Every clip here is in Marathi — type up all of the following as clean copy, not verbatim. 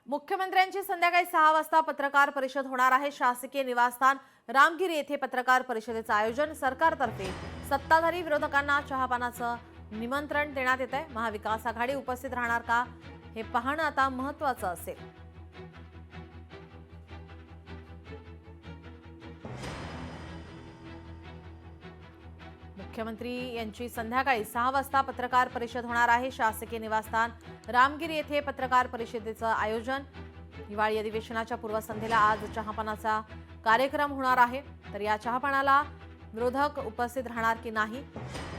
मुख्यमंत्र्यांची संध्याकाळी 6 वाजता पत्रकार परिषद होणार आहे। शासकीय निवासस्थान रामगिरी येथे पत्रकार परिषदेचं आयोजन सरकारतर्फे सत्ताधारी विरोधकांना चहापानाचं निमंत्रण देण्यात येत आहे। महाविकास आघाडी उपस्थित राहणार का हे पाहणं आता महत्त्वाचं असेल। मुख्यमंत्री यांची संध्याकाळी 6 वाजता पत्रकार परिषद होणार आहे। शासकीय निवासस्थान रामगिरी येथे पत्रकार परिषदेचं आयोजन। हिवाळी अधिवेशनाच्या पूर्वसंध्येला आज चहापानाचा कार्यक्रम होणार आहे। तर या चहापानाला विरोधक उपस्थित राहणार की नाही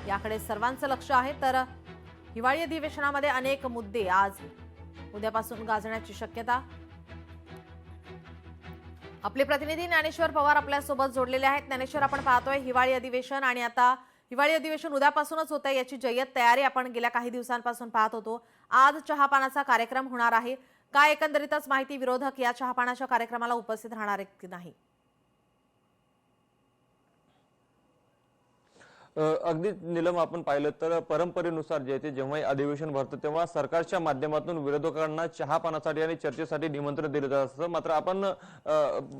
याकडे सर्वांचं लक्ष आहे। तर हिवाळी अधिवेशनामध्ये अनेक मुद्दे आज उद्यापासून गाजण्याची शक्यता। आपले प्रतिनिधी ज्ञानेश्वर पवार आपल्या सोबत जोडलेले आहेत। ज्ञानेश्वर, आपण पाहतोय हिवाळी अधिवेशन आणि आता हिवाळी अधिवेशन उद्यापासूनच होत आहे, याची जय्यत तयारी आपण गेल्या काही दिवसांपासून पाहत होतो। आज चहापानाचा कार्यक्रम होणार आहे। काय एकंदरीतच माहिती, विरोधक या चहापानाच्या कार्यक्रमाला उपस्थित राहणार आहेत की नाही? अगदी नीलम, आपण पाहिलं तर परंपरेनुसार जे ते जेव्हा अधिवेशन भरतं तेव्हा सरकारच्या माध्यमातून विरोधकांना चहापानासाठी आणि चर्चेसाठी निमंत्रण दिलं जात असतं। मात्र आपण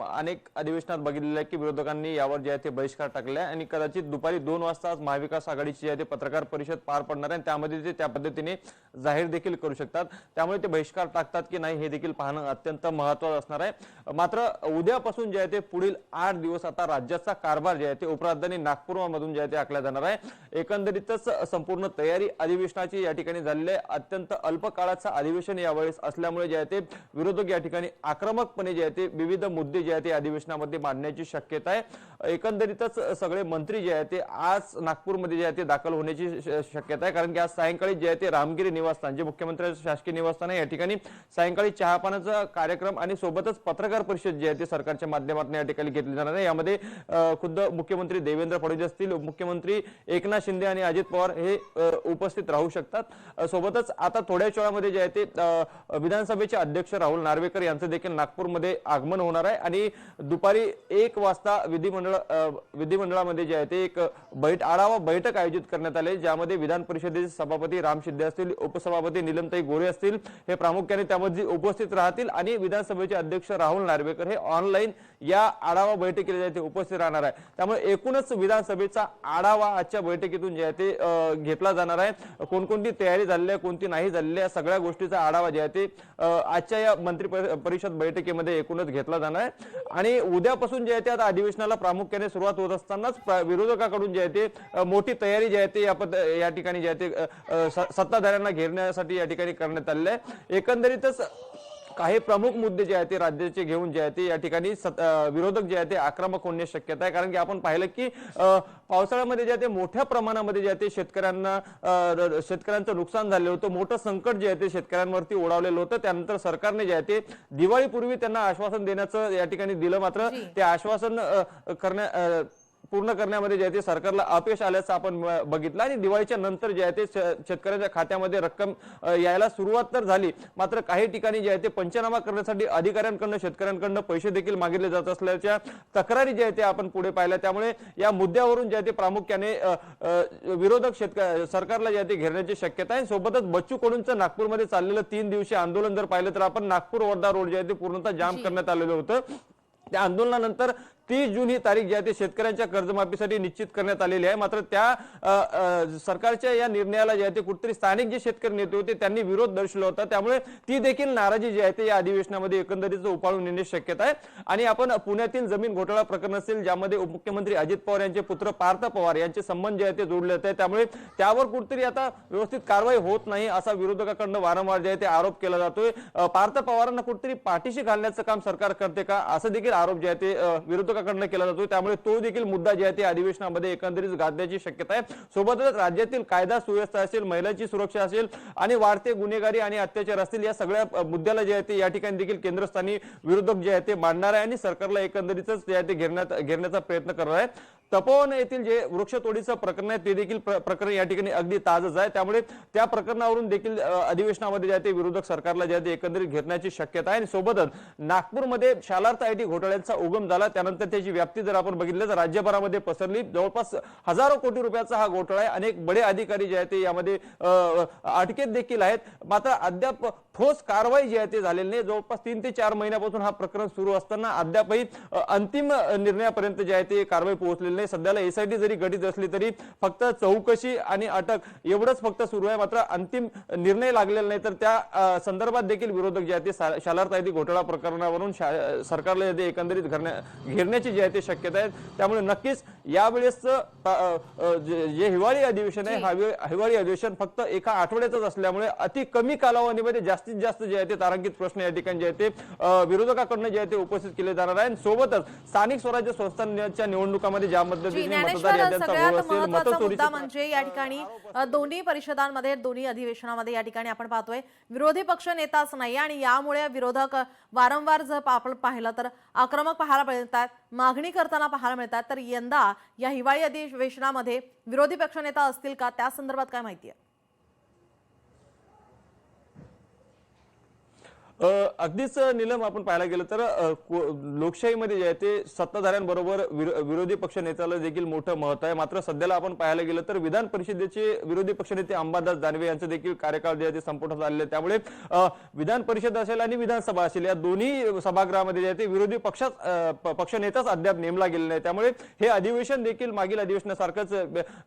अनेक अधिवेशनात बघितलेलं आहे की विरोधकांनी यावर जे आहे ते बहिष्कार टाकला आणि कदाचित दुपारी 2 वाजता महाविकास आघाडीची आहे ते पत्रकार परिषद पार पडणार आहे। त्यामध्ये ते त्या पद्धतीने जाहीर देखील करू शकतात। त्यामुळे ते बहिष्कार टाकतात की नाही हे देखील पाहणं अत्यंत महत्त्वाचं असणार आहे। मात्र उद्यापासून जे आहे ते पुढील 8 दिवस आता राज्याचा कारभार जे आहे ते उपराजधानी नागपूरमधून जे आहे ते आखला जाणार आहे। एकंदरीतच संपूर्ण तयारी अधिवेशनाची या ठिकाणी झालेली आहे। अत्यंत अल्प काळाचं अधिवेशन यावेळेस असल्यामुळे जे आहे ते विरोधक या ठिकाणी आक्रमकपणे जे आहे ते विविध मुद्दे जे आहे ते अधिवेशनामध्ये मांडण्याची शक्यता आहे। एकंदरीतच सगळे मंत्री जे आहे ते आज नागपूरमध्ये जे आहे ते दाखल होण्याची शक्यता आहे, कारण की आज सायंकाळी जे आहे ते रामगिरी निवासस्थान जे मुख्यमंत्र्यांचं शासकीय निवासस्थान आहे या ठिकाणी सायंकाळी चहापानाचा कार्यक्रम आणि सोबतच पत्रकार परिषद जी आहे ते सरकारच्या माध्यमातून या ठिकाणी घेतली जाणार आहे। यामध्ये खुद्द मुख्यमंत्री देवेंद्र फडणवीस असतील, मुख्यमंत्री एकनाथ शिंदे आणि अजित पवार हे उपस्थित राहू शकतात। सोबतच आता थोड्याच वेळामध्ये जे आहे ते विधानसभेचे अध्यक्ष राहुल नार्वेकर यांचं देखील नागपूरमध्ये आगमन होणार आहे आणि दुपारी 1 वाजता विधिमंडळामध्ये जे आहे ते एक आढावा बैठक आयोजित करण्यात आली, ज्यामध्ये विधान परिषदेचे सभापती राम शिंदे असतील, उपसभापती नीलमताई गोरे असतील, हे प्रामुख्याने त्यामध्ये उपस्थित राहतील आणि विधानसभेचे अध्यक्ष राहुल नार्वेकर हे ऑनलाईन या आढावा बैठकीला जे आहे ते उपस्थित राहणार आहे। त्यामुळे एकूणच विधानसभेचा आढावा आजच्या बैठकीतून जे आहे ते घेतला जाणार आहे। कोणकोणती तयारी झालेली आहे, कोणती नाही झालेली आहे, सगळ्या गोष्टीचा आढावा जे आहे ते आजच्या या मंत्री परिषद बैठकीमध्ये एकूणच घेतला जाणार आहे। आणि उद्यापासून जे आहे ते आता अधिवेशनाला प्रामुख्याने सुरुवात होत असतानाच विरोधकाकडून जे आहे ते मोठी तयारी जी आहे ते या ठिकाणी जे आहे ते सत्ताधाऱ्यांना घेरण्यासाठी या ठिकाणी करण्यात आलेली आहे। एकंदरीतच काही प्रमुख मुद्दे जे आहेत ते राज्याचे घेऊन जे आहे ते या ठिकाणी विरोधक जे आहे ते आक्रमक होण्याची शक्यता आहे, कारण की आपण पाहिलं की पावसाळ्यामध्ये जे आहे ते मोठ्या प्रमाणामध्ये जे आहे ते शेतकऱ्यांचं नुकसान झालेलं होतं, मोठं संकट जे आहे ते शेतकऱ्यांवरती ओढावलेलं होतं। त्यानंतर सरकारने जे आहे ते दिवाळीपूर्वी त्यांना आश्वासन देण्याचं या ठिकाणी दिलं, मात्र ते आश्वासन पूर्ण करण्यामध्ये जे आहे ते सरकारला अपयश आल्याचं आपण बघितलं आणि दिवाळीच्या नंतर जे आहे ते शेतकऱ्यांच्या खात्यामध्ये रक्कम यायला सुरुवात तर झाली, मात्र काही ठिकाणी जे आहे ते पंचनामा करण्यासाठी अधिकाऱ्यांकडून शेतकऱ्यांकडून पैसे देखील मागितले जात असल्याच्या तक्रारी जे आहे ते आपण पुढे पाहिल्या। त्यामुळे या मुद्द्यावरून जे आहे ते प्रामुख्याने विरोधक सरकारला जे आहे ते घेरण्याची शक्यता आहे। सोबतच बच्चू कडूंचं नागपूरमध्ये चाललेलं 3 दिवसीय आंदोलन जर पाहिलं तर आपण नागपूर वर्धा रोड जे आहे ते पूर्णतः जाम करण्यात आलेलं होतं। त्या आंदोलनानंतर 30 जून ही तारीख जी आहे ते शेतकऱ्यांच्या कर्जमाफीसाठी निश्चित करण्यात आलेली आहे, मात्र त्या सरकारच्या या निर्णयाला जे आहे ते कुठेतरी स्थानिक जे शेतकरी नेते होते त्यांनी विरोध दर्शवला होता। त्यामुळे ती देखील नाराजी जी आहे ते या अधिवेशनामध्ये एकंदरीत उफाळून येण्याची शक्यता आहे। आणि आपण पुण्यातील जमीन घोटाळा प्रकरण असेल, ज्यामध्ये उपमुख्यमंत्री अजित पवार यांचे पुत्र पार्थ पवार यांचे संबंध जे आहे ते जोडले जात आहेत, त्यामुळे त्यावर कुठेतरी आता व्यवस्थित कारवाई होत नाही असा विरोधकांकडून वारंवार जे आहे ते आरोप केला जातोय। पार्थ पवारांना कुठेतरी पाठीशी घालण्याचं काम सरकार करते का, असं देखील आरोप जे आहे ते विरोधकांकडून केला जातो। त्यामुळे तो देखील मुद्दा जे आहे ते अधिवेशनामध्ये एकंदरीत गाजण्याची शक्यता आहे। सोबतच राज्यातील कायदा सुव्यवस्था असेल, महिलांची सुरक्षा असेल आणि वाढते गुन्हेगारी आणि अत्याचार असतील, या सगळ्या मुद्द्याला जे आहे ते या ठिकाणी देखील केंद्रस्थानी विरोधक जे आहे ते मांडणार आहे आणि सरकारला एकंदरीतच जे आहे ते घेरण्याचा प्रयत्न करणार आहे। तपोवन येथील जे वृक्षतोडीचं प्रकरण आहे ते देखील प्रकरण या ठिकाणी अगदी ताजच आहे। त्यामुळे त्या प्रकरणावरून देखील अधिवेशनामध्ये जे आहे ते विरोधक सरकारला जे आहे ते एकंदरीत घेरण्याची शक्यता आहे। आणि सोबतच नागपूरमध्ये शालार्थ आयटी घोटाळ्याचा उगम झाला, त्यानंतर त्याची व्याप्ती जर आपण बघितलं तर राज्यभरामध्ये पसरली। जवळपास हजारो कोटी रुपयाचा हा घोटाळा आहे। अनेक बडे अधिकारी जे आहेत ते यामध्ये अटकेत देखील आहेत, मात्र अद्याप ठोस कारवाई जी आहे ते झालेली नाही। जवळपास 3 ते 4 महिन्यापासून हा प्रकरण सुरू असताना अद्यापही अंतिम निर्णयापर्यंत जे आहे ते कारवाई पोहोचलेली नाही। सध्याला एसआयटी जरी गठीत असली तरी फक्त चौकशी आणि अटक एवढंच फक्त सुरू आहे, मात्र अंतिम निर्णय लागलेला नाही। तर त्या संदर्भात देखील विरोधक जे आहे ते शालार्थ आयटी घोटाळा प्रकरणावरून सरकारला एकंदरीत घेरण्याची जी आहे ते शक्यता आहे। त्यामुळे नक्कीच यावेळेस जे हिवाळी अधिवेशन आहे, हिवाळी अधिवेशन फक्त एका आठवड्यातच असल्यामुळे अति कमी कालावधीमध्ये जास्तीत जास्त जे आहे ते तारांकित प्रश्न या ठिकाणी जे आहे ते विरोधकांकडून जे आहे ते उपस्थित केले जाणार आहे। सोबतच स्थानिक स्वराज्य संस्थांच्या निवडणुकांमध्ये ज्या पद्धतीने मतदार याद्यांचा घोळ असेल, मुद्दा म्हणजे या ठिकाणी दोन्ही परिषदांमध्ये, दोन्ही अधिवेशनामध्ये या ठिकाणी आपण पाहतोय विरोधी पक्ष नेताच नाही आणि यामुळे विरोधक वारंवार जर आपण पाहिलं तर आक्रमक पाहायला मिळतात, मागणी करताना पाहायला मिळतात। तर यंदा या हिवाळी अधिवेशनामध्ये विरोधी पक्षनेता असतील का, त्या संदर्भात काय माहिती आहे? अगदीच नीलम, आपण पाहायला गेलं तर लोकशाहीमध्ये जे आहे ते सत्ताधाऱ्यांबरोबर विरोधी पक्ष नेत्याला देखील मोठं महत्व आहे। मात्र सध्याला आपण पाहायला गेलं तर विधान परिषदेचे विरोधी पक्षनेते अंबादास दानवे यांचं देखील कार्यकाळ जे आहे ते संपुष्टात आलेले आहे। त्यामुळे विधान परिषद असेल आणि विधानसभा असेल या दोन्ही सभागृहामध्ये जे आहे ते विरोधी पक्षनेताच अद्याप नेमला गेलेला नाही। त्यामुळे हे अधिवेशन देखील मागील अधिवेशनासारखंच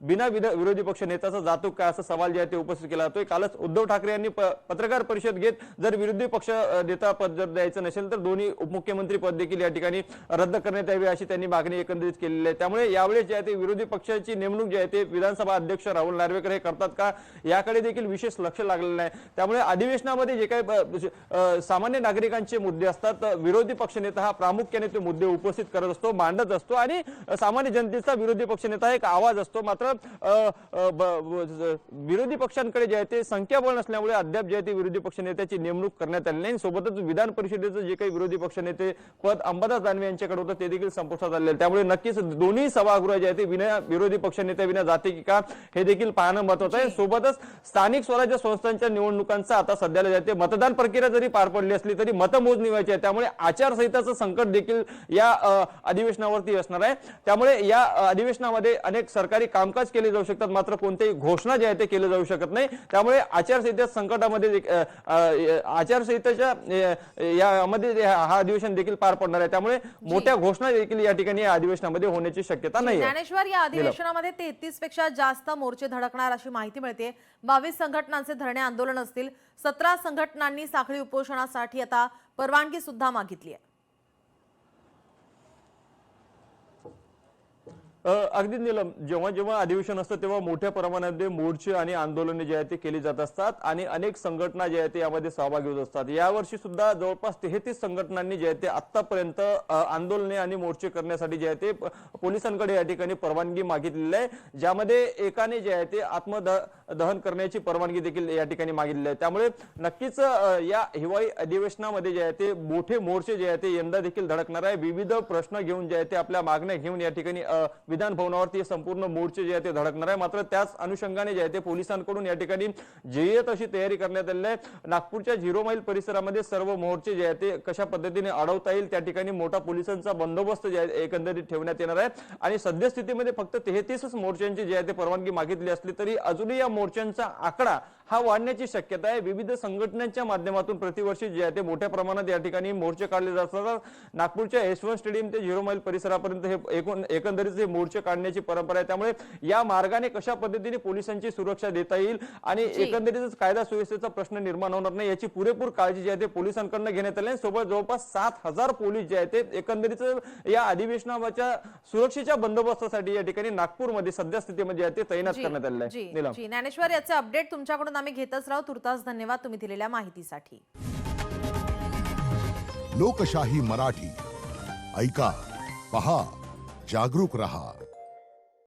बिना विरोधी पक्ष नेत्याचा जातो का असा सवाल जे आहे ते उपस्थित केला जातोय। कालच उद्धव ठाकरे यांनी पत्रकार परिषद घेत जर विरोधी पक्ष नेता पद जर द्यायचं नसेल तर दोन्ही उपमुख्यमंत्री पद देखील या ठिकाणी रद्द करण्यात यावी अशी त्यांनी मागणी एकंदरीत केलेली आहे। त्यामुळे यावेळेस जे आहे ते विरोधी पक्षाची नेमणूक जी आहे ते विधानसभा अध्यक्ष राहुल नार्वेकर हे करतात का याकडे देखील विशेष लक्ष लागलेलं नाही। त्यामुळे अधिवेशनामध्ये जे काही सामान्य नागरिकांचे मुद्दे असतात, विरोधी पक्षनेता हा प्रामुख्याने ते मुद्दे उपस्थित करत असतो, मांडत असतो आणि सामान्य जनतेचा विरोधी पक्षनेता एक आवाज असतो। मात्र विरोधी पक्षांकडे जे आहे ते संख्याबळ नसल्यामुळे अद्याप जे आहे ते विरोधी पक्षनेत्याची नेमणूक करण्यात आली नाही। सोबतच विधान परिषदेचं जे काही विरोधी पक्षनेते पद अंबादास दानवे यांच्याकडे होतं ते देखील संपुष्टात आले। त्यामुळे नक्कीच दोन्ही सभागृह जे आहे ते विना विरोधी पक्षनेते विना जाते की का हे देखील पाहणं महत्त्वाचं आहे। सोबतच स्थानिक स्वराज्य संस्थांच्या निवडणुकांचा आता सध्याला जे आहे मतदान प्रक्रिया जरी पार पडली असली तरी मतमोजणी व्हायची आहे। त्यामुळे आचारसंहिताचं संकट देखील या अधिवेशनावरती असणार आहे। त्यामुळे या अधिवेशनामध्ये अनेक सरकारी कामकाज केले जाऊ शकतात, मात्र कोणत्याही घोषणा जे आहे ते केले जाऊ शकत नाही। त्यामुळे आचारसंहिता संकटामध्ये आचारसंहितेच्या यामध्ये हा अधिवेशन देखील पार पडणार आहे। त्यामुळे मोठ्या घोषणा देखील या ठिकाणी या अधिवेशनामध्ये होण्याची शक्यता नाही आहे। ज्ञानेश्वर, या अधिवेशनामध्ये 33 पेक्षा जास्त मोर्चे धडकणार अशी माहिती मिळते। 22 संघटनांचे धरणे आंदोलन असतील, 17 संघटनांनी साखळी उपोषणासाठी आता परवानगी सुद्धा मागितली आहे। अगदी नीलम, जेव्हा जेव्हा अधिवेशन असतं तेव्हा मोठ्या प्रमाणामध्ये मोर्चे आणि आंदोलने जे आहेत ते केली जात असतात आणि अनेक संघटना जे आहेत ते यामध्ये सहभागी होत असतात। यावर्षी सुद्धा जवळपास 33 संघटनांनी जे आहे ते आतापर्यंत आंदोलने आणि मोर्चे करण्यासाठी जे आहे ते पोलिसांकडे या ठिकाणी परवानगी मागितलेली आहे, ज्यामध्ये एकाने जे आहे ते आत्मदहन करण्याची परवानगी देखील या ठिकाणी मागितलेली आहे। त्यामुळे नक्कीच या हिवाळी अधिवेशनामध्ये जे आहे ते मोठे मोर्चे जे आहे ते यंदा देखील धडकणार आहे। विविध प्रश्न घेऊन जे आहे ते आपल्या मागण्या घेऊन या ठिकाणी विधान भवनावरती संपूर्ण मोर्चे जे आहे ते धडकणार आहे। मात्र त्याच अनुषंगाने जे आहे ते पोलिसांकडून या ठिकाणी जे तशी तयारी करण्यात आलेली आहे। नागपूरच्या 0 मैल परिसरामध्ये सर्व मोर्चे जे आहे ते कशा पद्धतीने अडवता येईल त्या ठिकाणी मोठा पोलिसांचा बंदोबस्त जे आहे एकंदरीत ठेवण्यात येणार आहे। आणि सद्यस्थितीमध्ये फक्त 33 मोर्चांची जे आहे ते परवानगी मागितली असली तरी अजूनही या मोर्चांचा आकडा हा वाढण्याची शक्यता आहे। विविध संघटनांच्या माध्यमातून प्रतिवर्षी जे आहे ते मोठ्या प्रमाणात या ठिकाणी मोर्चे काढले जातात। नागपूरच्या यशवंत स्टेडियम ते 0 मैल परिसरापर्यंत हे एकंदरीत मोर्चे काढण्याची परंपरा आहे। त्यामुळे या मार्गाने कशा पद्धतीने पोलिसांची सुरक्षा देता येईल आणि एकंदरीतच कायदा सुव्यवस्थेचा प्रश्न निर्माण होणार नाही याची पुरेपूर काळजी जी आहे ते पोलिसांकडून घेण्यात आली आहे। सोबत जवळपास 7000 पोलीस जे आहेत ते एकंदरीत या अधिवेशनाच्या सुरक्षेच्या बंदोबस्तासाठी या ठिकाणी नागपूरमध्ये सद्यस्थितीमध्ये ते तैनात करण्यात आले आहे। ज्ञानेश्वर, याचे अपडेट तुमच्याकडून आम्ही घेतच राहू। तुर्तास धन्यवाद तुम्ही दिलेल्या माहितीसाठी। लोकशाही मराठी ऐका, पहा, जागरूक रहा।